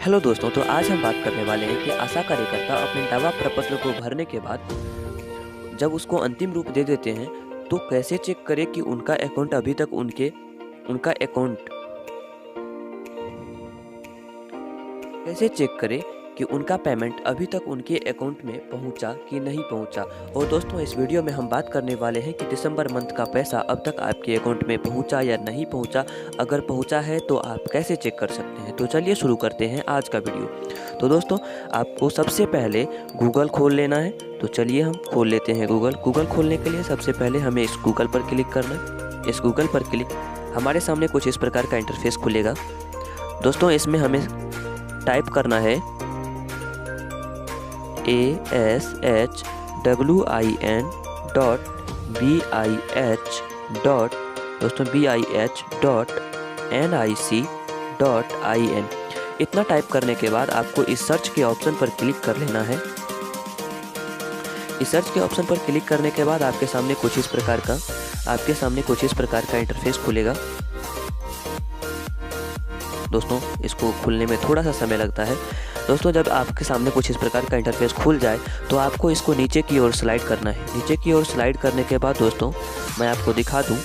Hello दोस्तों, तो आज हम बात करने वाले हैं कि आशा कार्यकर्ता अपने दावा प्रपत्र को भरने के बाद जब उसको अंतिम रूप दे देते हैं तो कैसे चेक करें कि उनका अकाउंट अभी तक उनका अकाउंट कैसे चेक करें कि उनका पेमेंट अभी तक उनके अकाउंट में पहुंचा कि नहीं पहुंचा। और दोस्तों, इस वीडियो में हम बात करने वाले हैं कि दिसंबर मंथ का पैसा अब तक आपके अकाउंट में पहुंचा या नहीं पहुंचा। अगर पहुंचा है तो आप कैसे चेक कर सकते हैं। तो चलिए शुरू करते हैं आज का वीडियो। तो दोस्तों, आपको सबसे पहले गूगल खोल लेना है। तो चलिए हम खोल लेते हैं गूगल खोलने के लिए सबसे पहले हमें इस गूगल पर क्लिक करना है। इस गूगल पर क्लिक हमारे सामने कुछ इस प्रकार का इंटरफेस खुलेगा। दोस्तों, इसमें हमें टाइप करना है ASH.BIH.NIC.IN। इतना टाइप करने के बाद आपको इस सर्च के ऑप्शन पर क्लिक कर लेना है। इस सर्च के ऑप्शन पर क्लिक करने के बाद आपके सामने कुछ इस प्रकार का इंटरफेस खुलेगा। दोस्तों, इसको खुलने में थोड़ा सा समय लगता है। दोस्तों, जब आपके सामने कुछ इस प्रकार का इंटरफेस खुल जाए तो आपको इसको नीचे की ओर स्लाइड करना है। नीचे की ओर स्लाइड करने के बाद दोस्तों, मैं आपको दिखा दूं,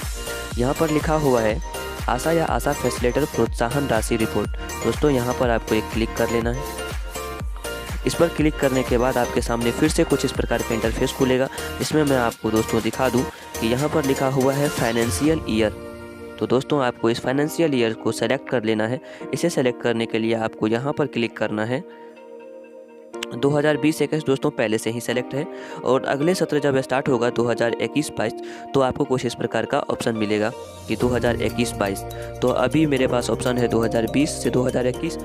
यहाँ पर लिखा हुआ है आशा या आशा फैसिलिटेटर प्रोत्साहन राशि रिपोर्ट। दोस्तों, यहाँ पर आपको एक क्लिक कर लेना है। इस पर क्लिक करने के बाद आपके सामने फिर से कुछ इस प्रकार का इंटरफेस खुलेगा। इसमें मैं आपको दोस्तों दिखा दूँ कि यहाँ पर लिखा हुआ है फाइनेंशियल ईयर। तो दोस्तों, आपको इस फाइनेंशियल ईयर को सेलेक्ट कर लेना है। इसे सेलेक्ट करने के लिए आपको यहाँ पर क्लिक करना है। 2020-21 दोस्तों पहले से ही सेलेक्ट है। और अगले सत्र जब स्टार्ट होगा 2021-22 तो आपको कुछ इस प्रकार का ऑप्शन मिलेगा कि 2021-22। तो अभी मेरे पास ऑप्शन है 2020 से 2021।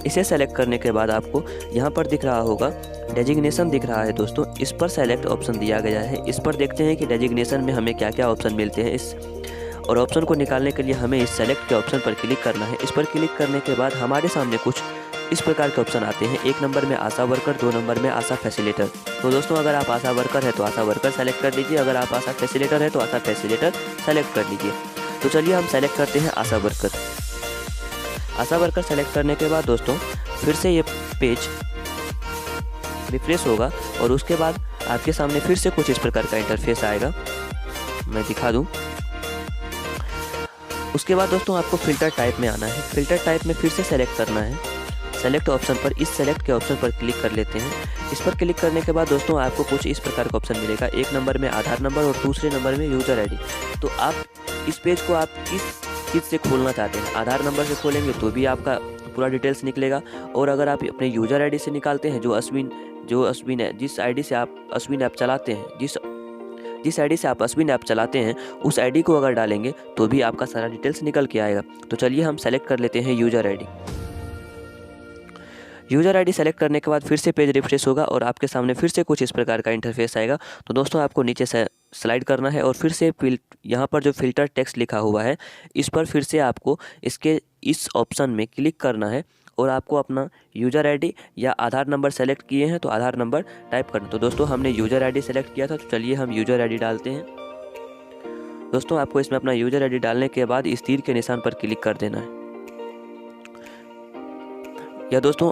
इसे सेलेक्ट करने के बाद आपको यहाँ पर दिख रहा होगा डेजिग्नेशन दिख रहा है। दोस्तों, इस पर सेलेक्ट ऑप्शन दिया गया है। इस पर देखते हैं कि डेजिग्नेशन में हमें क्या क्या ऑप्शन मिलते हैं। और ऑप्शन को निकालने के लिए हमें इस सेलेक्ट के ऑप्शन पर क्लिक करना है। इस पर क्लिक करने के बाद हमारे सामने कुछ इस प्रकार के ऑप्शन आते हैं। 1 नंबर में आशा वर्कर, 2 नंबर में आशा फैसिलिटेटर। तो दोस्तों, अगर आप आशा वर्कर है तो आशा वर्कर सेलेक्ट कर लीजिए। अगर आप आशा फैसिलिटेटर है तो आशा फैसिलिटेटर सेलेक्ट कर लीजिए। तो चलिए हम सेलेक्ट करते हैं आशा वर्कर। आशा वर्कर सेलेक्ट करने के बाद दोस्तों फिर से ये पेज रिफ्रेश होगा और उसके बाद आपके सामने फिर से कुछ इस प्रकार का इंटरफेस आएगा। मैं दिखा दूँ। उसके बाद दोस्तों आपको फ़िल्टर टाइप में आना है। फ़िल्टर टाइप में फिर से सेलेक्ट करना है। सेलेक्ट ऑप्शन पर इस सेलेक्ट के ऑप्शन पर क्लिक कर लेते हैं। इस पर क्लिक करने के बाद दोस्तों आपको कुछ इस प्रकार का ऑप्शन मिलेगा। 1 नंबर में आधार नंबर और दूसरे नंबर में यूज़र आईडी। तो आप इस पेज को आप किस चीज़ से खोलना चाहते हैं। आधार नंबर से खोलेंगे तो भी आपका पूरा डिटेल्स निकलेगा। और अगर आप अपने यूज़र आईडी से निकालते हैं, जो अश्विन है, जिस आईडी से आप अश्विन ऐप चलाते हैं, जिस आईडी से आप अश्विन ऐप चलाते हैं उस आईडी को अगर डालेंगे तो भी आपका सारा डिटेल्स निकल के आएगा। तो चलिए हम सेलेक्ट कर लेते हैं user ID. User ID select करने के बाद फिर से पेज रिफ्रेश होगा और आपके सामने फिर से कुछ इस प्रकार का इंटरफेस आएगा। तो दोस्तों, आपको नीचे से स्लाइड करना है और फिर से यहाँ पर जो फ़िल्टर टेक्स्ट लिखा हुआ है इस पर फिर से आपको इस ऑप्शन में क्लिक करना है और आपको अपना यूज़र आईडी या आधार नंबर सेलेक्ट किए हैं तो आधार नंबर टाइप करना। तो दोस्तों, हमने यूज़र आईडी सेलेक्ट किया था, तो चलिए हम यूज़र आईडी डालते हैं। दोस्तों, आपको इसमें अपना यूज़र आईडी डालने के बाद इस तीर के निशान पर क्लिक कर देना है। या दोस्तों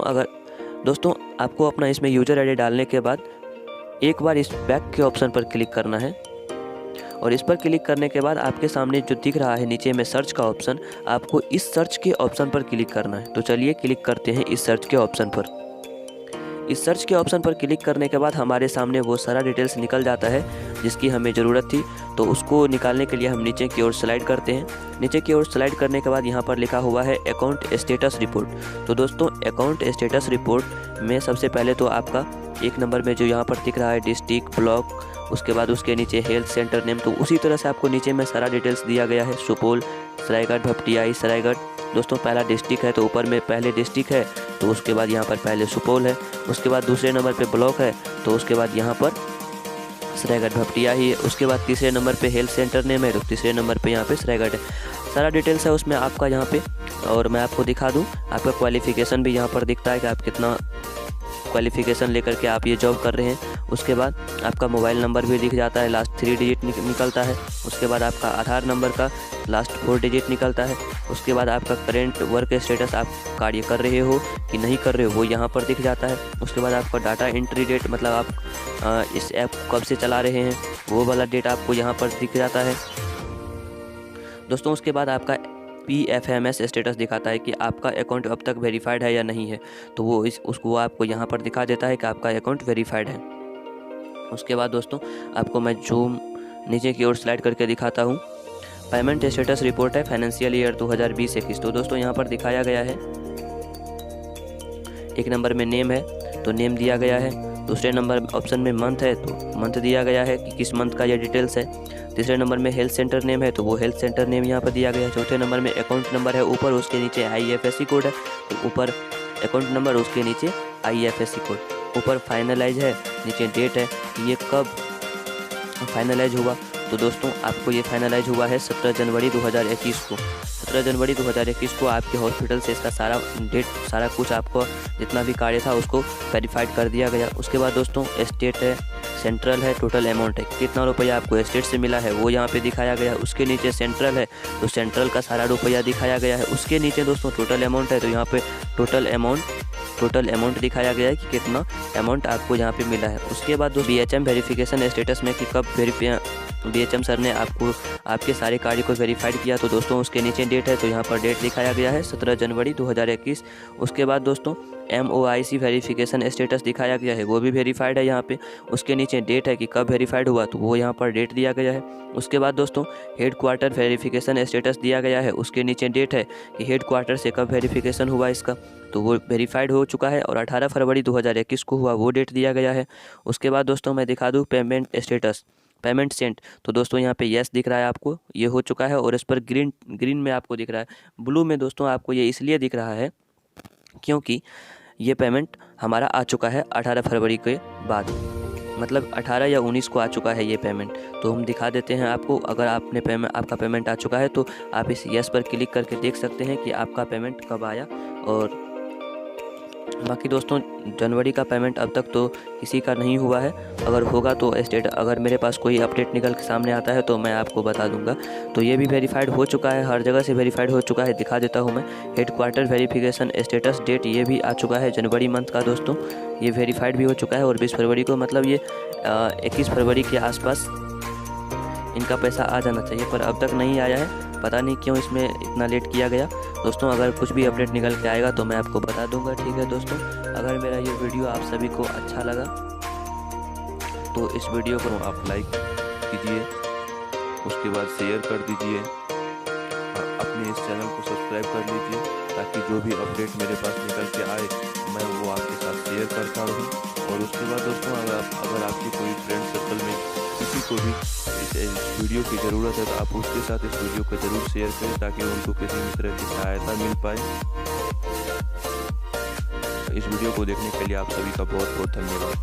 आपको अपना इसमें यूज़र आईडी डालने के बाद एक बार इस बैक के ऑप्शन पर क्लिक करना है। और इस पर क्लिक करने के बाद आपके सामने जो दिख रहा है नीचे में सर्च का ऑप्शन, आपको इस सर्च के ऑप्शन पर क्लिक करना है। तो चलिए क्लिक करते हैं इस सर्च के ऑप्शन पर। इस सर्च के ऑप्शन पर क्लिक करने के बाद हमारे सामने वो सारा डिटेल्स निकल जाता है जिसकी हमें ज़रूरत थी। तो उसको निकालने के लिए हम नीचे की ओर स्लाइड करते हैं। नीचे की ओर स्लाइड करने के बाद यहाँ पर लिखा हुआ है अकाउंट स्टेटस रिपोर्ट। तो दोस्तों, अकाउंट स्टेटस रिपोर्ट में सबसे पहले तो आपका 1 नंबर में जो यहाँ पर दिख रहा है डिस्ट्रिक्ट, ब्लॉक, उसके बाद उसके नीचे हेल्थ सेंटर नेम, तो उसी तरह से आपको नीचे में सारा डिटेल्स दिया गया है। सुपौल, सरायगढ़, भपटियाई, सरायगढ़। दोस्तों, पहला डिस्ट्रिक्ट है तो ऊपर में पहले डिस्ट्रिक्ट है, तो उसके बाद यहाँ पर पहले सुपौल है। उसके बाद दूसरे नंबर पे ब्लॉक है, तो उसके बाद यहाँ पर सरायगढ़ भपटियाही है। उसके बाद तीसरे नंबर पे हेल्थ सेंटर नेम है, तो तीसरे नंबर पे यहाँ पे सरायगढ़ है। सारा डिटेल्स है उसमें आपका यहाँ पे। और मैं आपको दिखा दूँ, आपका क्वालिफ़िकेशन भी यहाँ पर दिखता है कि आप कितना क्वालिफ़िकेशन लेकर के आप ये जॉब कर रहे हैं। उसके बाद आपका मोबाइल नंबर भी दिख जाता है, लास्ट 3 डिजिट निकलता है। उसके बाद आपका आधार नंबर का लास्ट 4 डिजिट निकलता है। उसके बाद आपका करेंट वर्क स्टेटस, आप कार्य कर रहे हो कि नहीं कर रहे हो, वो यहाँ पर दिख जाता है। उसके बाद आपका डाटा एंट्री डेट, मतलब आप इस ऐप कब से चला रहे हैं वो वाला डेट आपको यहाँ पर दिख जाता है दोस्तों। उसके बाद आपका PFMS स्टेटस दिखाता है कि आपका अकाउंट अब तक वेरीफाइड है या नहीं है, तो वो उसको आपको यहाँ पर दिखा देता है कि आपका अकाउंट वेरीफाइड है। उसके बाद दोस्तों आपको मैं जूम नीचे की ओर स्लाइड करके दिखाता हूँ। पेमेंट स्टेटस रिपोर्ट है फाइनेंशियल ईयर 2020-21। तो दोस्तों यहाँ पर दिखाया गया है, एक नंबर में नेम है तो नेम दिया गया है। दूसरे नंबर ऑप्शन में मंथ है तो मंथ दिया गया है कि किस मंथ का ये डिटेल्स है। तीसरे नंबर में हेल्थ सेंटर नेम है तो वो हेल्थ सेंटर नेम यहाँ पर दिया गया है। चौथे नंबर में अकाउंट नंबर है ऊपर, उसके नीचे IFSC कोड है तो ऊपर अकाउंट नंबर, उसके नीचे IFSC कोड। ऊपर फाइनलाइज है, नीचे डेट है कि ये कब फाइनलाइज हुआ। तो दोस्तों आपको ये फाइनलाइज हुआ है 17 जनवरी 2021 को। 17 जनवरी 2021 को आपके हॉस्पिटल से इसका सारा डेट, सारा कुछ आपको जितना भी कार्य था उसको वेरीफाइड कर दिया गया। उसके बाद दोस्तों स्टेट है, सेंट्रल है, टोटल अमाउंट है, कितना रुपया आपको स्टेट से मिला है वो यहाँ पे दिखाया गया है। उसके नीचे सेंट्रल है तो सेंट्रल का सारा रुपया दिखाया गया है। उसके नीचे दोस्तों टोटल अमाउंट है तो यहाँ पे टोटल अमाउंट दिखाया गया है कि कितना अमाउंट आपको यहाँ पे मिला है। उसके बाद BHM वेरिफिकेशन स्टेटस में कि कब BHM सर ने आपके सारे कार्य को वेरीफाइड किया, तो दोस्तों उसके नीचे डेट है तो यहाँ पर डेट दिखाया गया है 17 जनवरी 2021। उसके बाद दोस्तों MOIC वेरिफिकेशन स्टेटस दिखाया गया है, वो भी वेरीफाइड है यहाँ पे। उसके नीचे डेट है कि कब वेरीफाइड हुआ तो वो यहाँ पर डेट दिया गया है। उसके बाद दोस्तों हेड क्वार्टर वेरिफिकेशन स्टेटस दिया गया है, उसके नीचे डेट है कि हेड क्वार्टर से कब वेरिफिकेशन हुआ इसका, तो वो वेरीफाइड हो चुका है और 18 फरवरी 2021 को हुआ, वो डेट दिया गया है। उसके बाद दोस्तों मैं दिखा दूँ पेमेंट स्टेटस, पेमेंट सेंट, तो दोस्तों यहाँ पे यस दिख रहा है आपको, ये हो चुका है। और इस पर ग्रीन में आपको दिख रहा है, ब्लू में दोस्तों आपको ये इसलिए दिख रहा है क्योंकि ये पेमेंट हमारा आ चुका है 18 फरवरी के बाद, मतलब 18 या 19 को आ चुका है ये पेमेंट। तो हम दिखा देते हैं आपको, अगर आपका पेमेंट आ चुका है तो आप इस यस पर क्लिक करके देख सकते हैं कि आपका पेमेंट कब आया। और बाकी दोस्तों जनवरी का पेमेंट अब तक तो किसी का नहीं हुआ है, अगर होगा तो अगर मेरे पास कोई अपडेट निकल के सामने आता है तो मैं आपको बता दूंगा। तो ये भी वेरीफाइड हो चुका है, हर जगह से वेरीफाइड हो चुका है, दिखा देता हूँ मैं। Headquarter verification status date ये भी आ चुका है जनवरी मंथ का दोस्तों, ये वेरीफाइड भी हो चुका है। और 20 फरवरी को, मतलब ये 21 फरवरी के आसपास इनका पैसा आ जाना चाहिए, पर अब तक नहीं आया है, पता नहीं क्यों इसमें इतना लेट किया गया। दोस्तों अगर कुछ भी अपडेट निकल के आएगा तो मैं आपको बता दूंगा, ठीक है दोस्तों। अगर मेरा ये वीडियो आप सभी को अच्छा लगा तो इस वीडियो को आप लाइक कीजिए, उसके बाद शेयर कर दीजिए, अपने इस चैनल को सब्सक्राइब कर लीजिए ताकि जो भी अपडेट मेरे पास निकल के आए मैं वो आपके साथ शेयर करता रहूँ। और उसके बाद दोस्तों अगर आपके कोई फ्रेंड सर्कल में किसी को भी इस वीडियो की ज़रूरत है तो आप उसके साथ इस वीडियो को ज़रूर शेयर करें ताकि उनको किसी भी तरह की सहायता मिल पाए। इस वीडियो को देखने के लिए आप सभी का बहुत बहुत धन्यवाद।